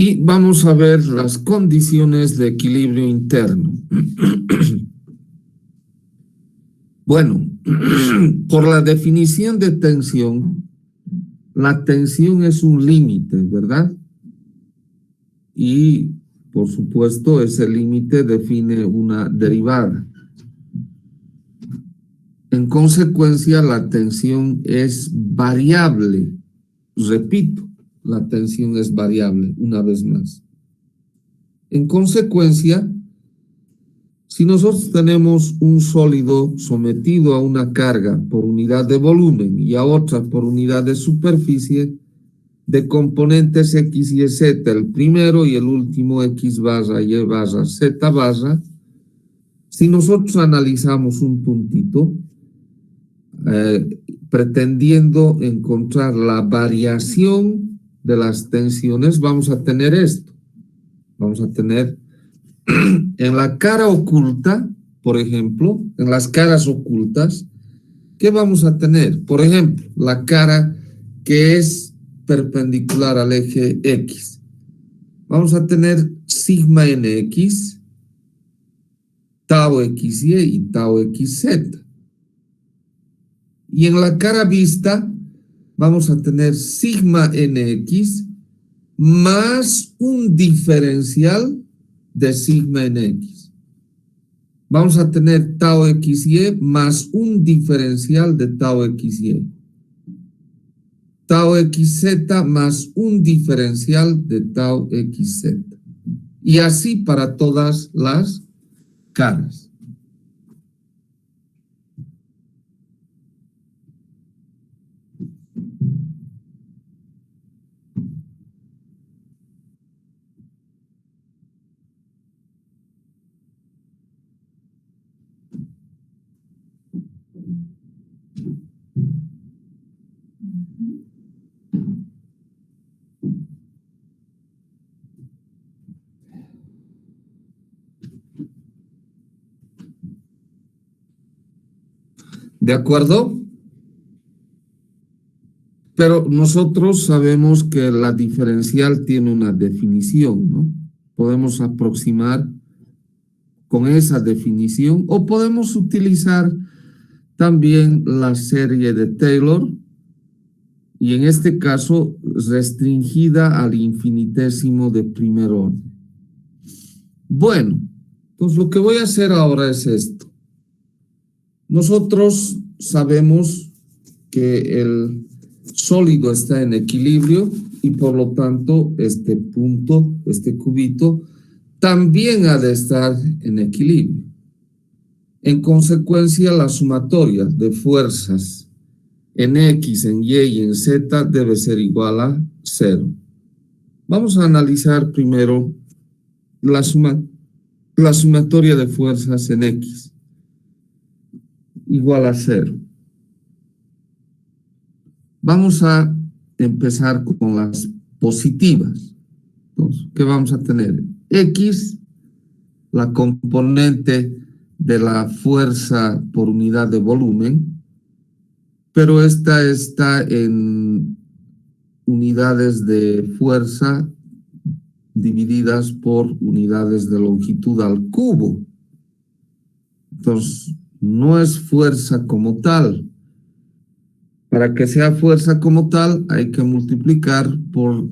Y vamos a ver las condiciones de equilibrio interno. Bueno, por la definición de tensión, la tensión es un límite, ¿verdad? Y, por supuesto, ese límite define una derivada. En consecuencia, la tensión es variable. Repito, la tensión es variable, una vez más. En consecuencia, si nosotros tenemos un sólido sometido a una carga por unidad de volumen y a otra por unidad de superficie, de componentes X y Z, el primero y el último X barra Y barra Z barra, si nosotros analizamos un puntito, pretendiendo encontrar la variación de las tensiones, vamos a tener esto. Vamos a tener en la cara oculta, por ejemplo, en las caras ocultas, ¿qué vamos a tener? Por ejemplo, la cara que es perpendicular al eje X. Vamos a tener sigma NX, tau XY y tau XZ. Y en la cara vista vamos a tener sigma NX más un diferencial de sigma NX. Vamos a tener tau XY más un diferencial de tau XY. Tau XZ más un diferencial de tau XZ. Y así para todas las caras. ¿De acuerdo? Pero nosotros sabemos que la diferencial tiene una definición, ¿no? Podemos aproximar con esa definición o podemos utilizar también la serie de Taylor y en este caso restringida al infinitésimo de primer orden. Bueno, pues lo que voy a hacer ahora es esto. Nosotros sabemos que el sólido está en equilibrio y por lo tanto este punto, este cubito, también ha de estar en equilibrio. En consecuencia, la sumatoria de fuerzas en X, en Y y en Z debe ser igual a 0. Vamos a analizar primero la sumatoria de fuerzas en X. Igual a 0. Vamos a empezar con las positivas. Entonces, ¿qué vamos a tener? X, la componente de la fuerza por unidad de volumen, pero esta está en unidades de fuerza divididas por unidades de longitud al cubo. Entonces, no es fuerza como tal. Para que sea fuerza como tal, hay que multiplicar por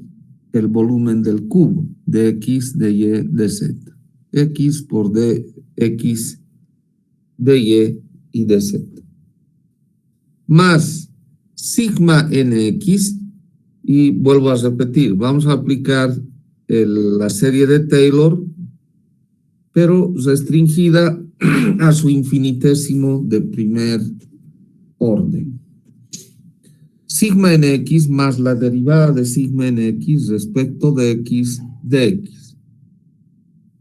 el volumen del cubo, de X, de Y, de Z. X por dx, dy y dz. Más sigma nx, y vuelvo a repetir, vamos a aplicar la serie de Taylor, pero restringida a su infinitésimo de primer orden. Sigma nx más la derivada de sigma nx respecto de x dx.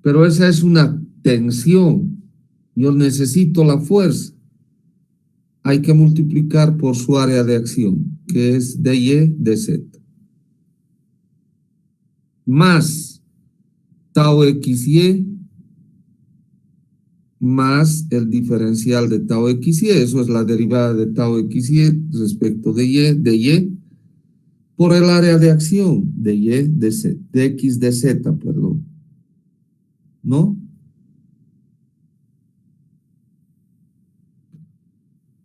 Pero esa es una tensión. Yo necesito la fuerza. Hay que multiplicar por su área de acción, que es dy dz. Más tau xy más el diferencial de tau xy, eso es la derivada de tau xy respecto de y, por el área de acción de Y de, Z, de X de Z, perdón. ¿No?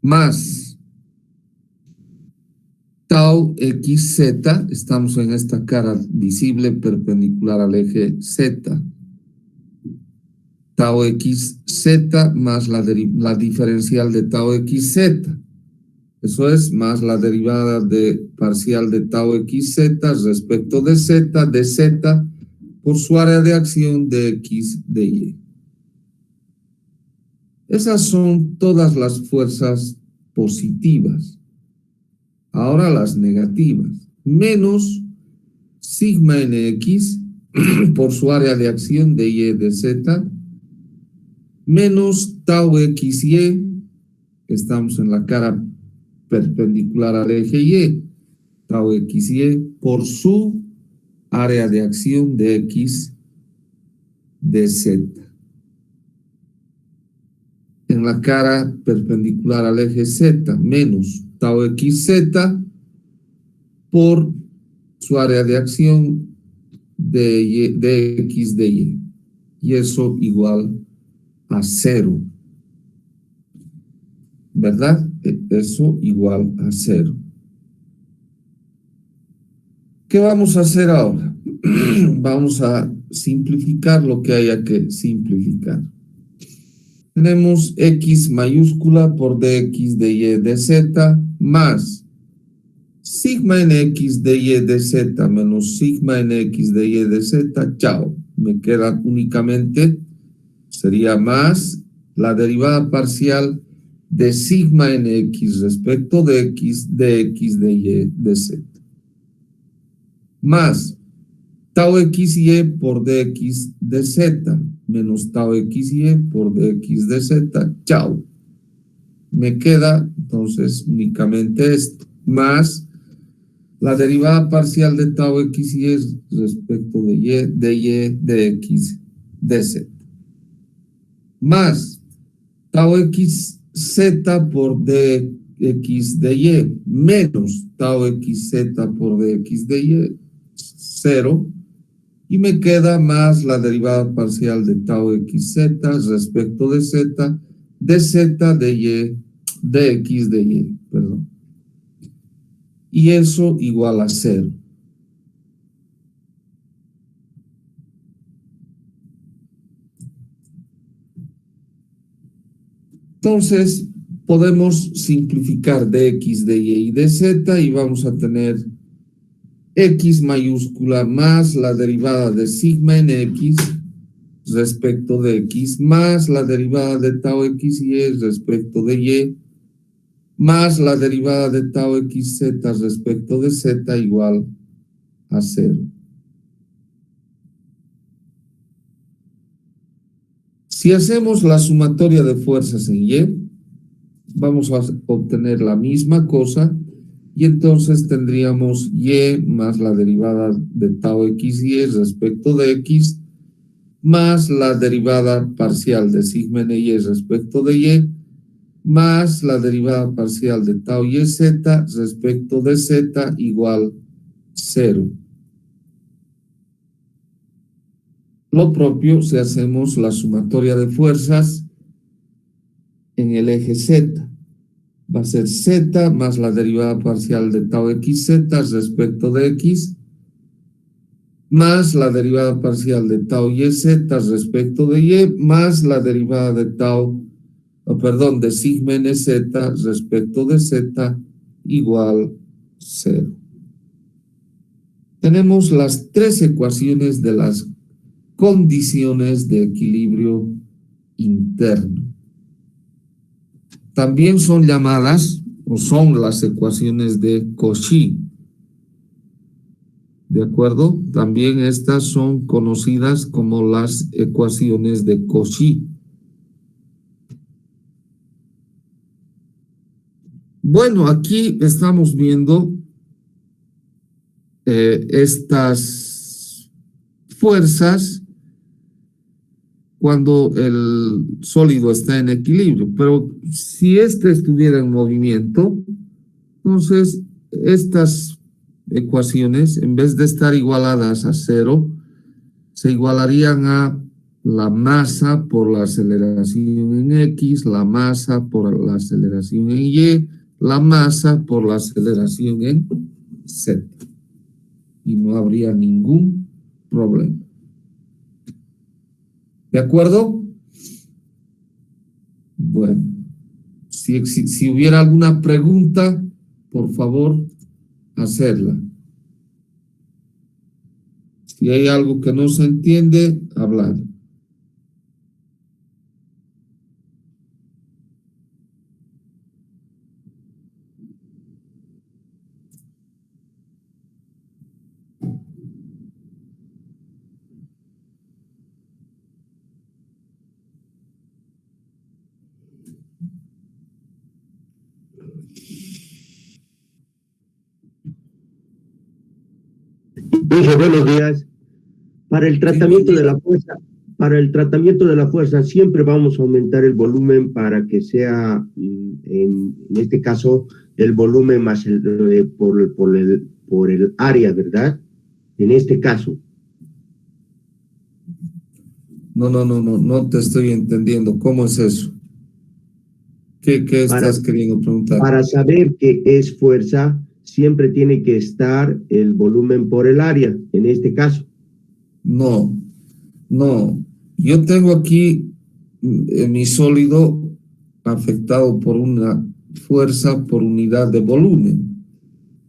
Más tau XZ, estamos en esta cara visible perpendicular al eje Z. Tau XZ más la diferencial de tau XZ. Eso es más la derivada de parcial de tau XZ respecto de Z por su área de acción de X de Y. Esas son todas las fuerzas positivas. Ahora las negativas. Menos sigma NX por su área de acción de Y de Z. Menos tau XY. Estamos en la cara perpendicular al eje Y. Tau XY por su área de acción de X de Z. En la cara perpendicular al eje Z menos tau XZ por su área de acción de X de Y. Y eso igual a 0. ¿Verdad? Eso igual a 0. ¿Qué vamos a hacer ahora? Vamos a simplificar lo que haya que simplificar. Tenemos X mayúscula por dx de Y de Z más sigma nx de Y de Z menos sigma nx de Y de Z. Chao. Me queda únicamente, sería más la derivada parcial de sigma nx respecto de X de Y de Z. Más tau xy por dx de Z menos tau xy por dx de Z. Chao. Me queda entonces únicamente esto, más la derivada parcial de tau xy respecto de Y de X de Z. Más tau xz por dx de Y menos tau xz por dx de Y, 0. Y me queda más la derivada parcial de tau xz respecto de Z de Y, de X de Y, perdón. Y eso igual a 0. Entonces, podemos simplificar de X de Y y de Z y vamos a tener X mayúscula más la derivada de sigma nx respecto de X más la derivada de tau xy respecto de Y más la derivada de tau xz respecto de Z igual a 0. Si hacemos la sumatoria de fuerzas en Y, vamos a obtener la misma cosa y entonces tendríamos Y más la derivada de tau xy respecto de X más la derivada parcial de sigma ny respecto de Y más la derivada parcial de tau yz respecto de Z igual 0. Lo propio si hacemos la sumatoria de fuerzas en el eje Z. Va a ser Z más la derivada parcial de tau xz respecto de X más la derivada parcial de tau yz respecto de Y más la derivada de de sigma nz respecto de Z igual 0. Tenemos las tres ecuaciones de las condiciones de equilibrio interno. También son llamadas, o son las ecuaciones de Cauchy. ¿De acuerdo? También estas son conocidas como las ecuaciones de Cauchy. Bueno, aquí estamos viendo estas fuerzas cuando el sólido está en equilibrio, pero si este estuviera en movimiento, entonces estas ecuaciones, en vez de estar igualadas a cero, se igualarían a la masa por la aceleración en X, la masa por la aceleración en Y, la masa por la aceleración en Z. Y no habría ningún problema. ¿De acuerdo? Bueno, si hubiera alguna pregunta, por favor, hacerla. Si hay algo que no se entiende, hablar. Dije, buenos días. Para el tratamiento de la fuerza, siempre vamos a aumentar el volumen para que sea, en este caso, el volumen más por el área, ¿verdad? En este caso. No te estoy entendiendo. ¿Cómo es eso? ¿Qué estás queriendo preguntar? Para saber qué es fuerza, siempre tiene que estar el volumen por el área, en este caso. No. Yo tengo aquí mi sólido afectado por una fuerza por unidad de volumen.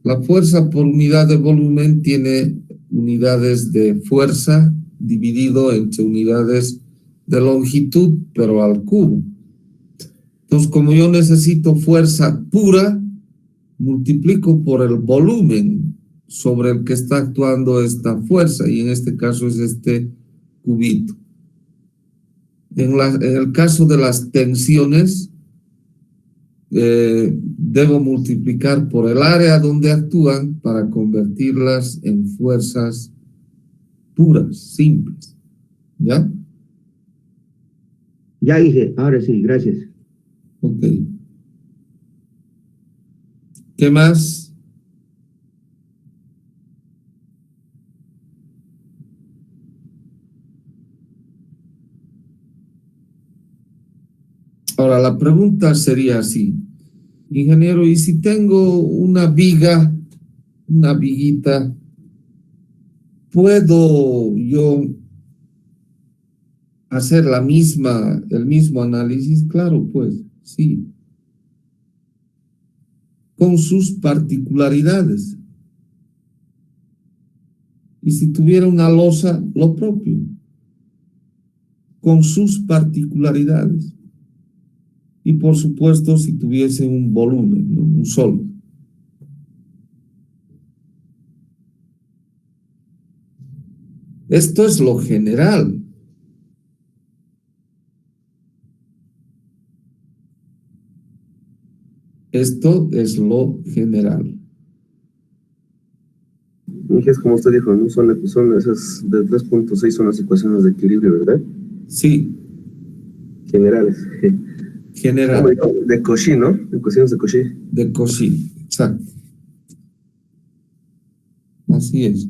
La fuerza por unidad de volumen tiene unidades de fuerza dividido entre unidades de longitud, pero al cubo. Entonces, como yo necesito fuerza pura, multiplico por el volumen sobre el que está actuando esta fuerza, y en este caso es este cubito. En el caso de las tensiones, debo multiplicar por el área donde actúan para convertirlas en fuerzas puras, simples. ¿Ya? Ya dije, ahora sí, gracias. Ok. ¿Qué más? Ahora, la pregunta sería así. Ingeniero, ¿y si tengo una viguita, puedo yo hacer el mismo análisis? Claro, pues, sí. Con sus particularidades. Y si tuviera una losa, lo propio. Con sus particularidades. Y por supuesto, si tuviese un volumen, ¿no? Un sólido. Esto es lo general. Esto es lo general. Es como usted dijo, ¿no? Son esas de 3.6 son las ecuaciones de equilibrio, ¿verdad? Sí. Generales. General. De Cauchy, ¿no? Ecuaciones de Cauchy. De Cauchy, exacto. Así es.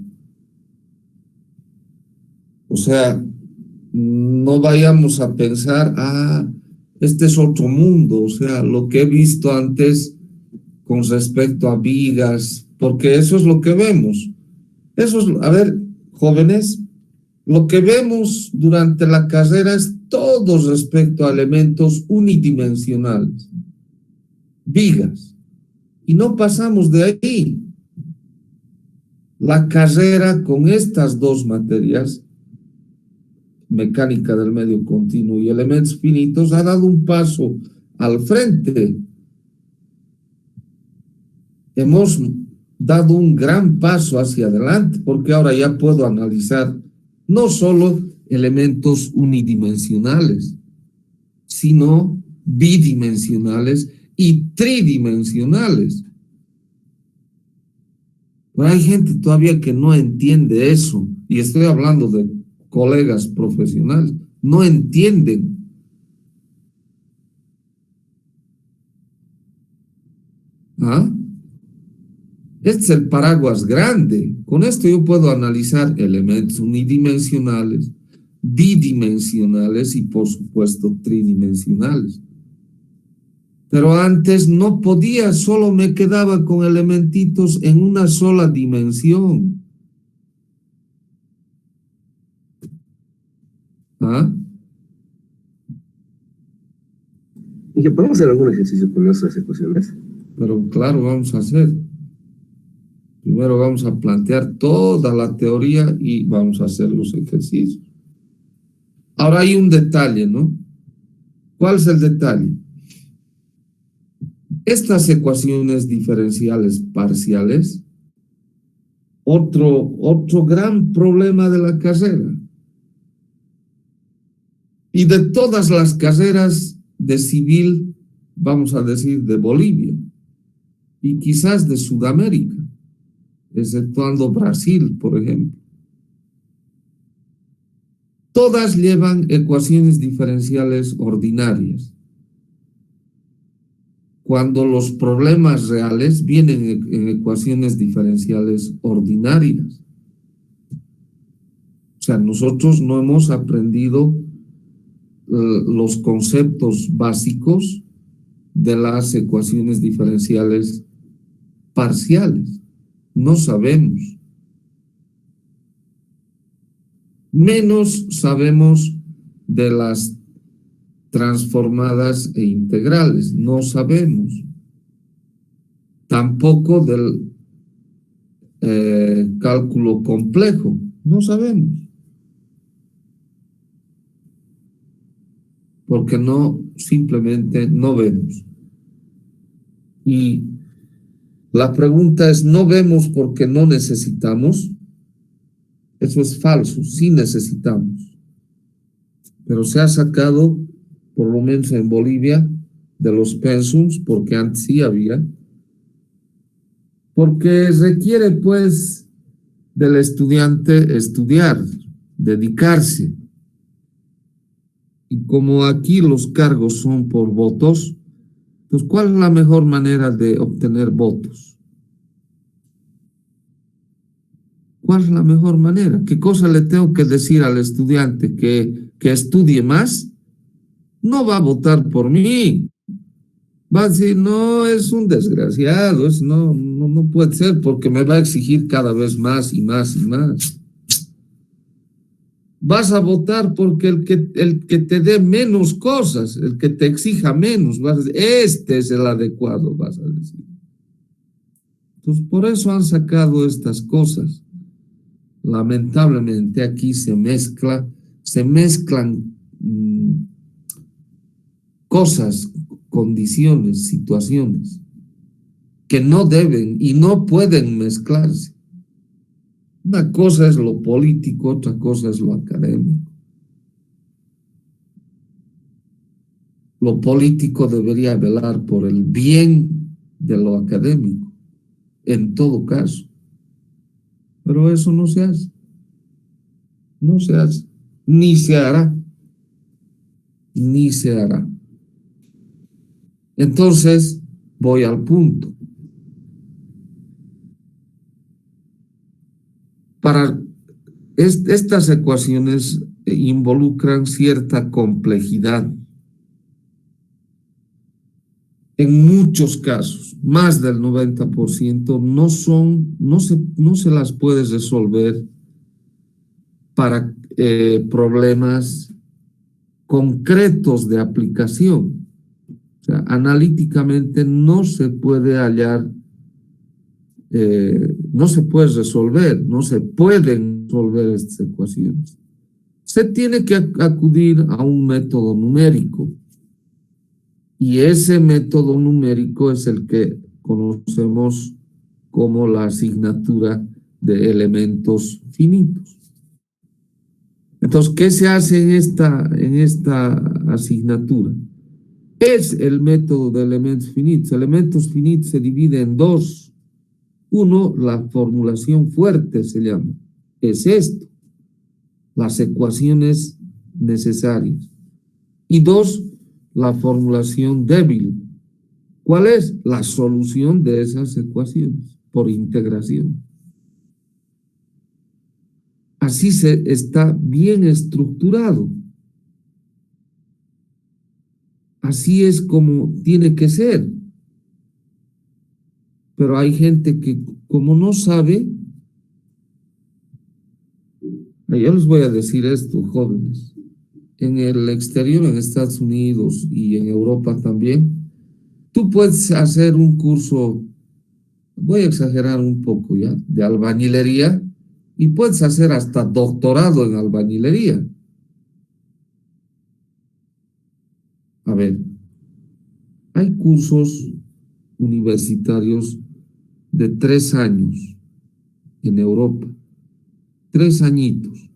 O sea, no vayamos a pensar, este es otro mundo, o sea, lo que he visto antes con respecto a vigas, porque eso es lo que vemos. A ver, jóvenes, lo que vemos durante la carrera es todo respecto a elementos unidimensionales, vigas, y no pasamos de ahí. La carrera con estas dos materias, mecánica del medio continuo y elementos finitos, ha dado un paso al frente. Hemos dado un gran paso hacia adelante, porque ahora ya puedo analizar no solo elementos unidimensionales, sino bidimensionales y tridimensionales. Pero hay gente todavía que no entiende eso, y estoy hablando de colegas profesionales, no entienden. Este es el paraguas grande. Con esto yo puedo analizar elementos unidimensionales, bidimensionales y, por supuesto, tridimensionales. Pero antes no podía, solo me quedaba con elementitos en una sola dimensión. ¿Ah? ¿Y que podemos hacer algún ejercicio con nuestras ecuaciones? Pero claro, vamos a hacer. Primero vamos a plantear toda la teoría y vamos a hacer los ejercicios. Ahora hay un detalle, ¿no? ¿Cuál es el detalle? Estas ecuaciones diferenciales parciales, otro gran problema de la carrera. Y de todas las carreras de civil, vamos a decir, de Bolivia y quizás de Sudamérica, exceptuando Brasil, por ejemplo. Todas llevan ecuaciones diferenciales ordinarias, cuando los problemas reales vienen en ecuaciones diferenciales ordinarias. O sea, nosotros no hemos aprendido los conceptos básicos de las ecuaciones diferenciales parciales. No sabemos. Menos sabemos de las transformadas e integrales. No sabemos. Tampoco del cálculo complejo. No sabemos. Porque simplemente no vemos. Y la pregunta es, ¿no vemos porque no necesitamos? Eso es falso, sí necesitamos. Pero se ha sacado, por lo menos en Bolivia, de los pensums, porque antes sí había, porque requiere pues del estudiante estudiar, dedicarse. Y como aquí los cargos son por votos, pues ¿cuál es la mejor manera de obtener votos? ¿Cuál es la mejor manera? ¿Qué cosa le tengo que decir al estudiante? ¿Que estudie más? No va a votar por mí. Va a decir, no, es un desgraciado, no puede ser porque me va a exigir cada vez más y más y más. Vas a votar porque el que te dé menos cosas, el que te exija menos, vas a decir, este es el adecuado, vas a decir. Entonces, por eso han sacado estas cosas. Lamentablemente aquí se mezclan cosas, condiciones, situaciones que no deben y no pueden mezclarse. Una cosa es lo político, otra cosa es lo académico. Lo político debería velar por el bien de lo académico, en todo caso. Pero eso no se hace. No se hace. Ni se hará. Ni se hará. Entonces, voy al punto. Estas ecuaciones involucran cierta complejidad. En muchos casos, más del 90%, no se las puede resolver para problemas concretos de aplicación. O sea, analíticamente no se puede hallar, no se puede resolver, no se pueden resolver estas ecuaciones. Se tiene que acudir a un método numérico. Y ese método numérico es el que conocemos como la asignatura de elementos finitos. Entonces, ¿qué se hace en esta asignatura? Es el método de elementos finitos. Elementos finitos se divide en dos. Uno, la formulación fuerte se llama. Es esto, las ecuaciones necesarias. Y dos, la formulación débil, ¿Cuál es la solución de esas ecuaciones? Por integración. Así está bien estructurado. Así es como tiene que ser. Pero hay gente que, como no sabe, yo les voy a decir esto, jóvenes. En el exterior, en Estados Unidos y en Europa también, tú puedes hacer un curso, voy a exagerar un poco ya, de albañilería, y puedes hacer hasta doctorado en albañilería. A ver, hay cursos universitarios de 3 años en Europa, 3 añitos,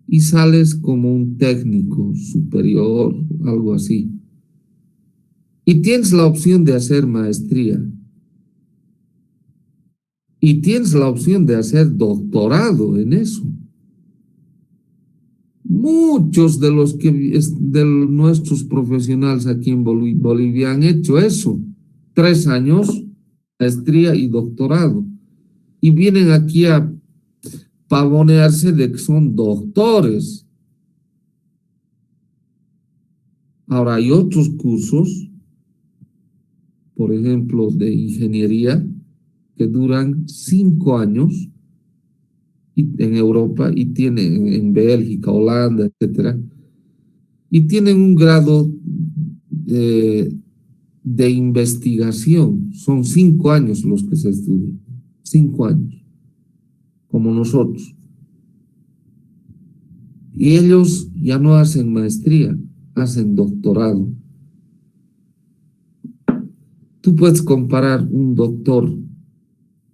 y sales como un técnico superior, algo así. Y tienes la opción de hacer maestría. Y tienes la opción de hacer doctorado en eso. Muchos de los de nuestros profesionales aquí en Bolivia han hecho eso. 3 años, maestría y doctorado. Y vienen aquí a pavonearse de que son doctores. Ahora, hay otros cursos, por ejemplo, de ingeniería, que duran 5 años en Europa y tienen en Bélgica, Holanda, etcétera, y tienen un grado de investigación. Son 5 años los que se estudian, 5 años, como nosotros. Y ellos ya no hacen maestría, hacen doctorado. Tú puedes comparar un doctor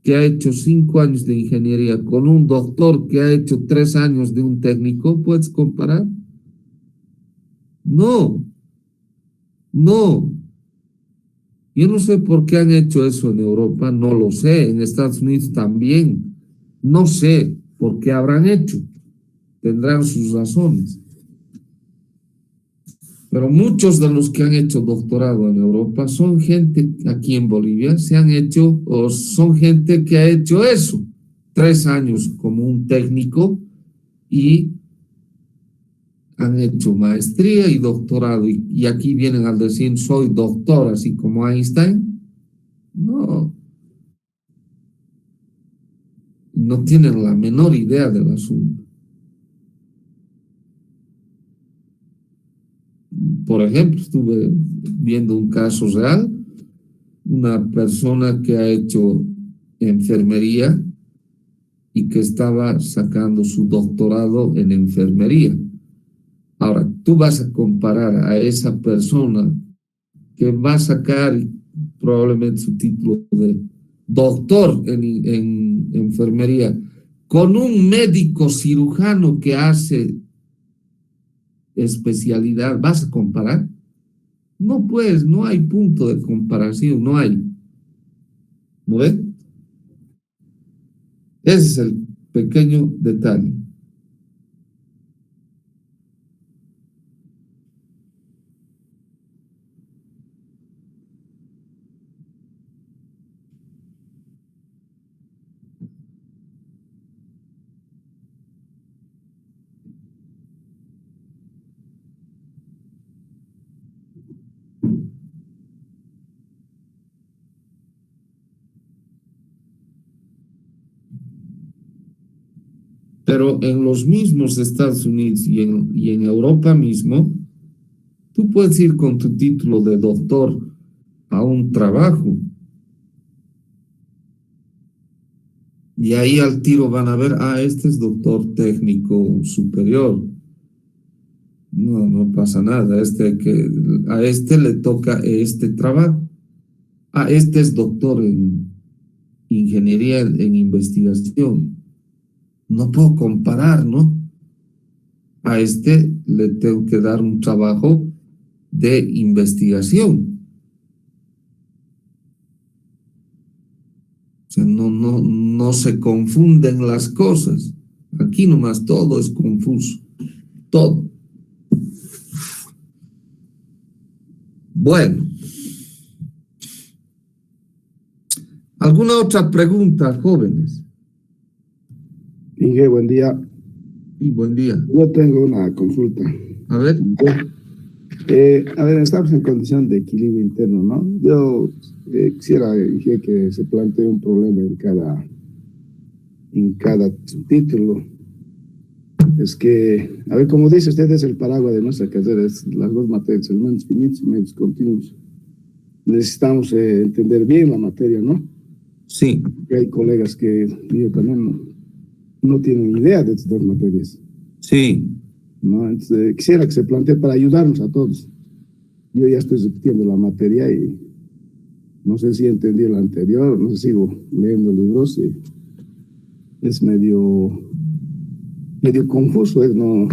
que ha hecho 5 años de ingeniería con un doctor que ha hecho 3 años de un técnico, ¿puedes comparar? No, no. Yo no sé por qué han hecho eso en Europa, no lo sé, en Estados Unidos también, no sé por qué habrán hecho, tendrán sus razones. Pero muchos de los que han hecho doctorado en Europa son gente aquí en Bolivia, se han hecho, o son gente que ha hecho eso, 3 años como un técnico y han hecho maestría y doctorado. Y aquí vienen a decir, soy doctor, así como Einstein. No, no tienen la menor idea del asunto. Por ejemplo, estuve viendo un caso real, una persona que ha hecho enfermería y que estaba sacando su doctorado en enfermería. Ahora, tú vas a comparar a esa persona que va a sacar probablemente su título de doctor en enfermería con un médico cirujano que hace especialidad, ¿vas a comparar? No, pues, no hay punto de comparación, no hay. ¿No ves? Ese es el pequeño detalle. Pero en los mismos Estados Unidos y en Europa mismo, tú puedes ir con tu título de doctor a un trabajo y ahí al tiro van a ver, este es doctor técnico superior. No, no pasa nada. A este le toca este trabajo. Este es doctor en ingeniería en investigación. No puedo comparar, ¿no? A este le tengo que dar un trabajo de investigación. O sea, no se confunden las cosas. Aquí nomás todo es confuso. Todo. Bueno, ¿Alguna otra pregunta, jóvenes? Inge, buen día. Y buen día. Yo tengo una consulta. A ver. A ver, estamos en condición de equilibrio interno, ¿no? Yo quisiera, Inge, que se plantee un problema en cada título. Es que, a ver, como dice usted, es el paraguas de nuestra carrera, es las dos materias, elementos finitos y medios continuos. Necesitamos entender bien la materia, ¿no? Sí. Porque hay colegas que yo también no tienen idea de estas dos materias, Sí. ¿no? Entonces, quisiera que se plantee para ayudarnos a todos. Yo ya estoy repitiendo la materia y no sé si entendí el anterior, no sé si sigo leyendo libros y es medio confuso, ¿no?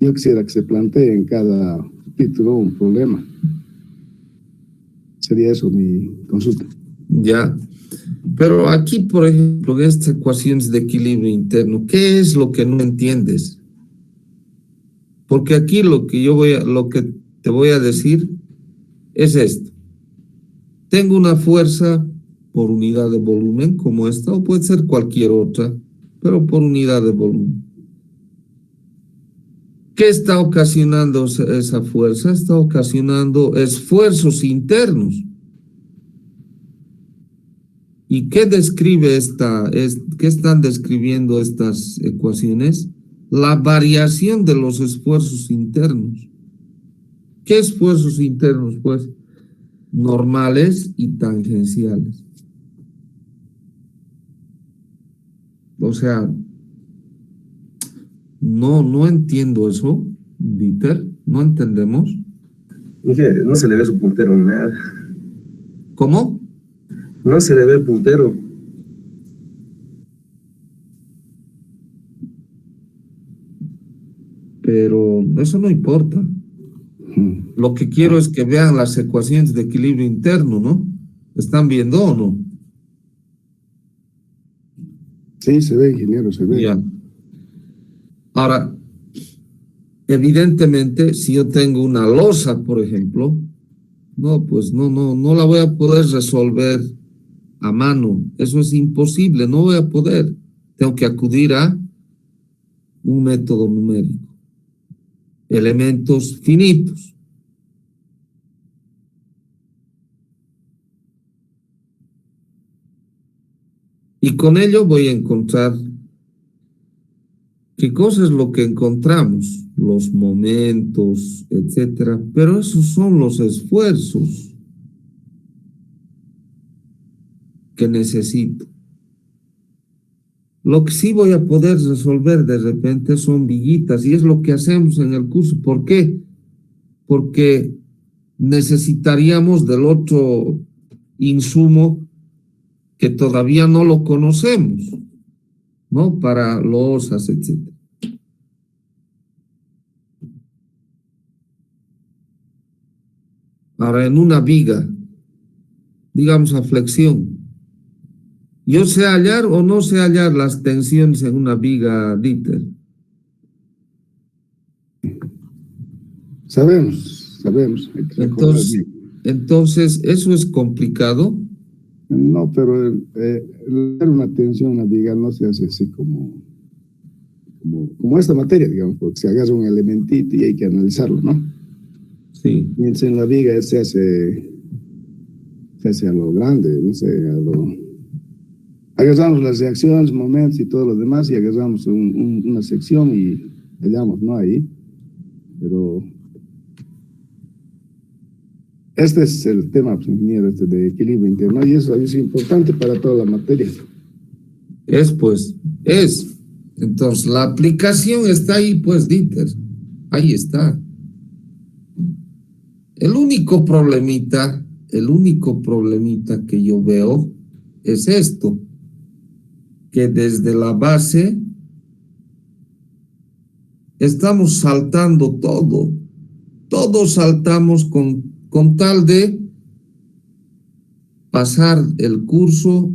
Yo quisiera que se plantee en cada título un problema. Sería eso mi consulta. Ya. Pero aquí, por ejemplo, en estas ecuaciones de equilibrio interno, ¿qué es lo que no entiendes? Porque aquí lo que te voy a decir es esto. Tengo una fuerza por unidad de volumen como esta, o puede ser cualquier otra, pero por unidad de volumen. ¿Qué está ocasionando esa fuerza? Está ocasionando esfuerzos internos. ¿Y qué describe qué están describiendo estas ecuaciones? La variación de los esfuerzos internos. ¿Qué esfuerzos internos? Pues normales y tangenciales. O sea, no entiendo eso, Dieter, no entendemos. Inge, no se le ve su puntero ni nada. ¿Cómo? No se le ve el puntero. Pero eso no importa. Lo que quiero es que vean las ecuaciones de equilibrio interno, ¿no? ¿Están viendo o no? Sí, se ve, ingeniero, se ve. Ya. Ahora, evidentemente, si yo tengo una losa, por ejemplo, no, pues no la voy a poder resolver a mano. Eso es imposible, no voy a poder. Tengo que acudir a un método numérico. Elementos finitos. Y con ello voy a encontrar qué cosa es lo que encontramos, los momentos, etcétera. Pero esos son los esfuerzos que necesito. Lo que sí voy a poder resolver de repente son viguitas, y es lo que hacemos en el curso. ¿Por qué? Porque necesitaríamos del otro insumo que todavía no lo conocemos, ¿no? Para losas, etcétera. Ahora, en una viga, digamos a flexión, ¿yo sé hallar o no sé hallar las tensiones en una viga, Dieter? Sabemos. Hay que recordar bien. Entonces, ¿eso es complicado? No, pero dar una tensión a la viga no se hace así como esta materia, digamos, porque se agarra un elementito y hay que analizarlo, ¿no? Sí. Mientras en la viga se hace a lo grande, no sé, agarramos las reacciones, momentos y todo lo demás y agarramos una sección y hallamos, ¿no? Ahí, pero este es el tema, pues, ingeniero, de equilibrio interno, y eso es importante para toda la materia. Es. Entonces, la aplicación está ahí, pues, Dieter. Ahí está. El único problemita que yo veo es esto, que desde la base estamos saltando todo. Todos saltamos con tal de pasar el curso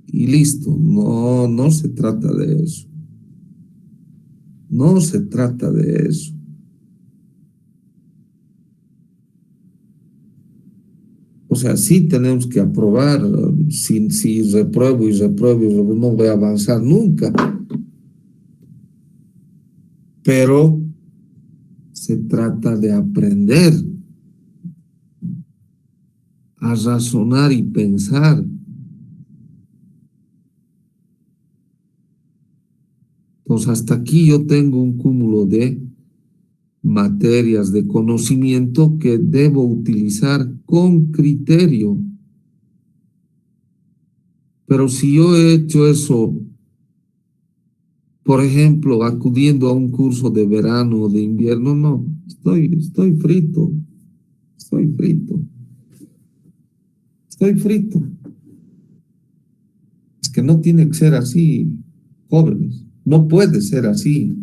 y listo. No se trata de eso. No se trata de eso. O sea, sí tenemos que aprobar. Si repruebo y repruebo y repruebo, no voy a avanzar nunca. Pero se trata de aprender a razonar y pensar. Entonces, hasta aquí yo tengo un cúmulo de materias de conocimiento que debo utilizar con criterio. Pero si yo he hecho eso, por ejemplo, acudiendo a un curso de verano o de invierno, no, estoy frito, estoy frito, estoy frito. Es que no tiene que ser así, jóvenes, no puede ser así.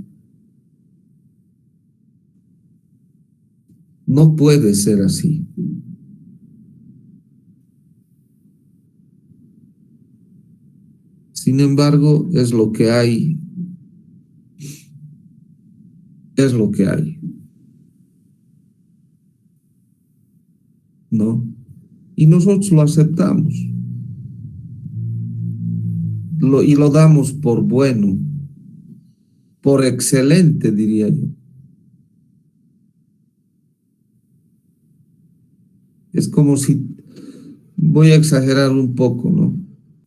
No puede ser así. Sin embargo, es lo que hay. Es lo que hay. ¿No? Y nosotros lo aceptamos. Y lo damos por bueno, por excelente, diría yo. Es como si, voy a exagerar un poco, ¿no?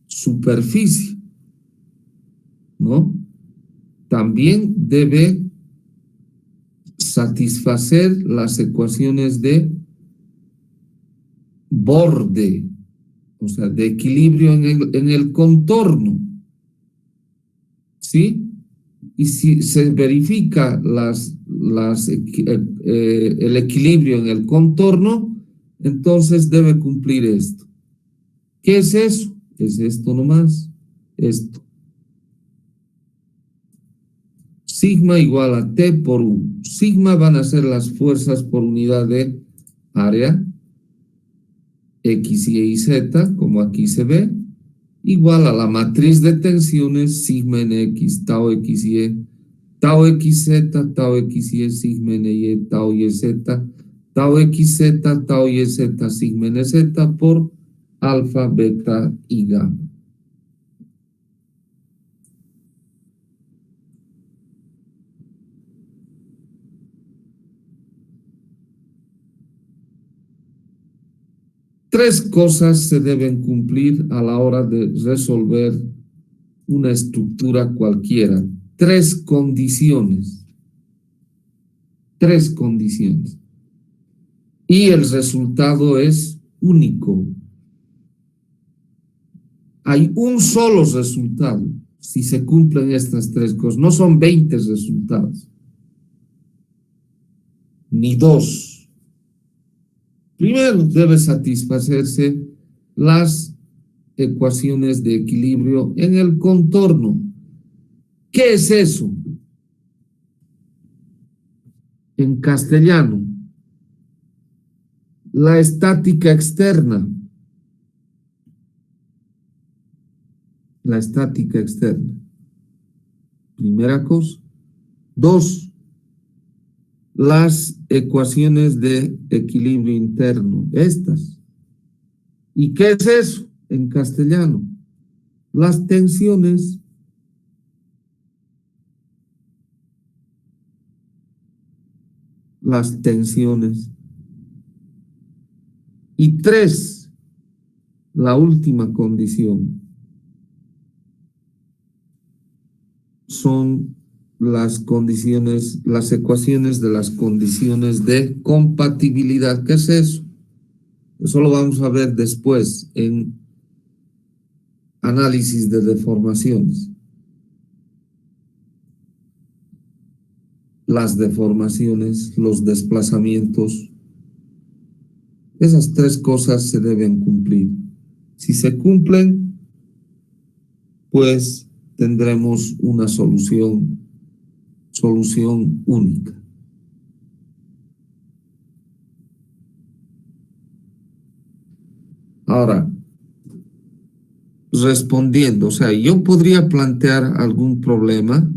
Superficie, ¿no? También debe satisfacer las ecuaciones de borde, o sea, de equilibrio en el contorno, ¿sí? Y si se verifica el equilibrio en el contorno, entonces debe cumplir esto. ¿Qué es eso? Es esto nomás, esto. Sigma igual a T por U. Sigma van a ser las fuerzas por unidad de área, X, Y y Z, como aquí se ve, igual a la matriz de tensiones, sigma en X, tau X, Y, tau X, Z, tau X, Y, sigma en Y, tau Y, Z, tau X, Z, tau Y, Z, sigma en Z por alfa, beta y gamma. Tres cosas se deben cumplir a la hora de resolver una estructura cualquiera. Tres condiciones. Tres condiciones. Y el resultado es único. Hay un solo resultado si se cumplen estas tres cosas. No son 20 resultados. Ni dos. Primero debe satisfacerse las ecuaciones de equilibrio en el contorno. ¿Qué es eso? En castellano, la estática externa. La estática externa. Primera cosa. Dos, las ecuaciones de equilibrio interno, estas. ¿Y qué es eso en castellano? Las tensiones. Las tensiones. Y tres, la última condición, son las condiciones, las ecuaciones de las condiciones de compatibilidad. ¿Qué es eso? Eso lo vamos a ver después en análisis de deformaciones. Las deformaciones, los desplazamientos, esas tres cosas se deben cumplir. Si se cumplen, pues tendremos una solución única. Ahora, respondiendo, o sea, yo podría plantear algún problema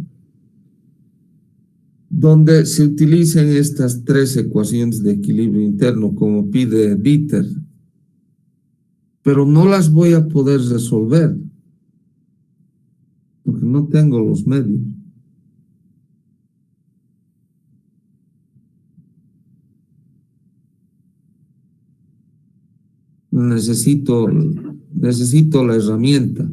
donde se utilicen estas tres ecuaciones de equilibrio interno, como pide Dieter, pero no las voy a poder resolver porque no tengo los medios. Necesito la herramienta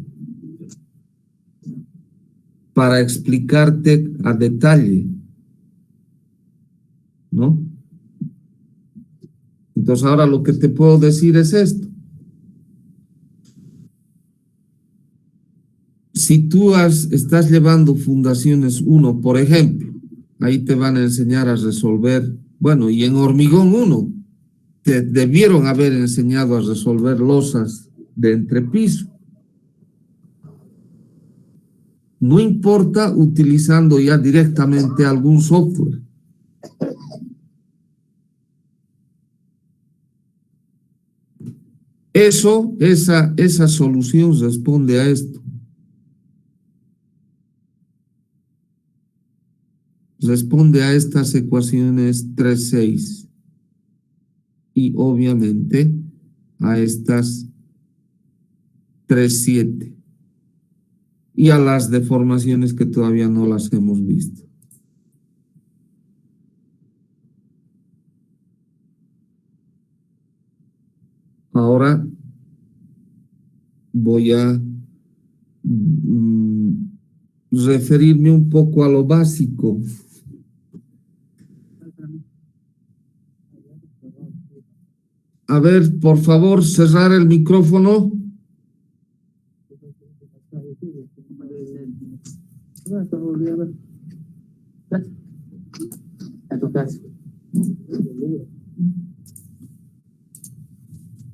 para explicarte a detalle, ¿no? Entonces ahora lo que te puedo decir es esto. Si tú estás llevando Fundaciones 1, por ejemplo, ahí te van a enseñar a resolver, bueno, y en Hormigón 1, te debieron haber enseñado a resolver losas de entrepiso. No importa utilizando ya directamente algún software. Esa solución responde a esto. Responde a estas ecuaciones 3,6 y obviamente a estas 3,7 y a las deformaciones que todavía no las hemos visto. Ahora voy a referirme un poco a lo básico. A ver, por favor, cerrar el micrófono.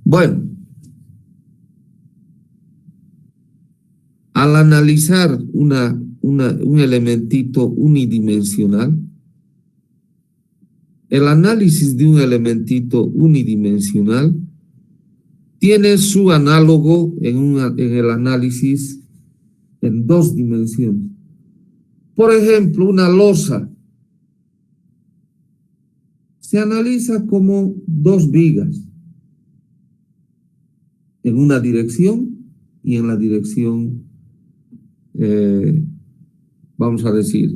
Bueno, al analizar un elementito unidimensional, el análisis de un elementito unidimensional tiene su análogo en el análisis en 2 dimensiones. Por ejemplo, una losa se analiza como 2 vigas en una dirección y en la dirección, vamos a decir,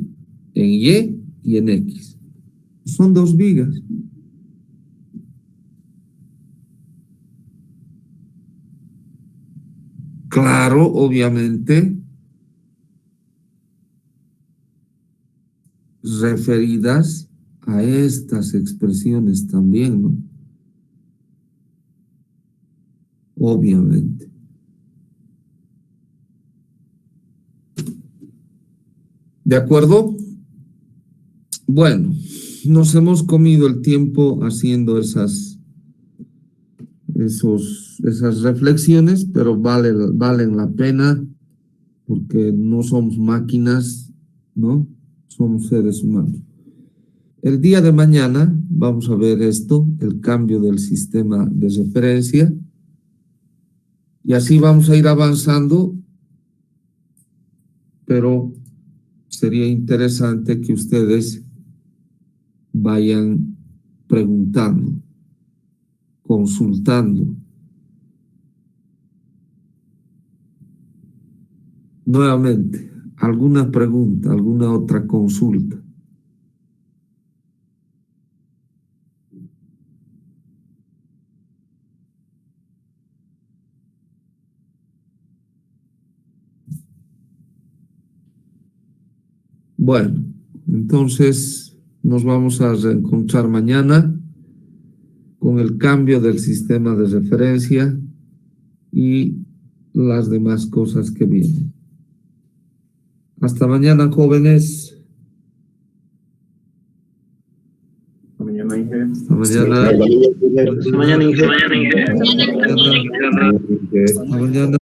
en Y y en X. Son 2 vigas. Claro, obviamente, referidas a estas expresiones también, ¿no? Obviamente. ¿De acuerdo? Bueno, nos hemos comido el tiempo haciendo esas reflexiones, pero valen la pena porque no somos máquinas, ¿no? Somos seres humanos. El día de mañana vamos a ver esto, el cambio del sistema de referencia, y así vamos a ir avanzando, pero sería interesante que ustedes vayan preguntando, consultando. Nuevamente, ¿alguna pregunta, alguna otra consulta? Bueno, entonces nos vamos a reencontrar mañana con el cambio del sistema de referencia y las demás cosas que vienen. Hasta mañana, jóvenes. Hasta mañana, Inge. Hasta mañana. Hasta mañana. Hasta mañana, Inge. Hasta mañana.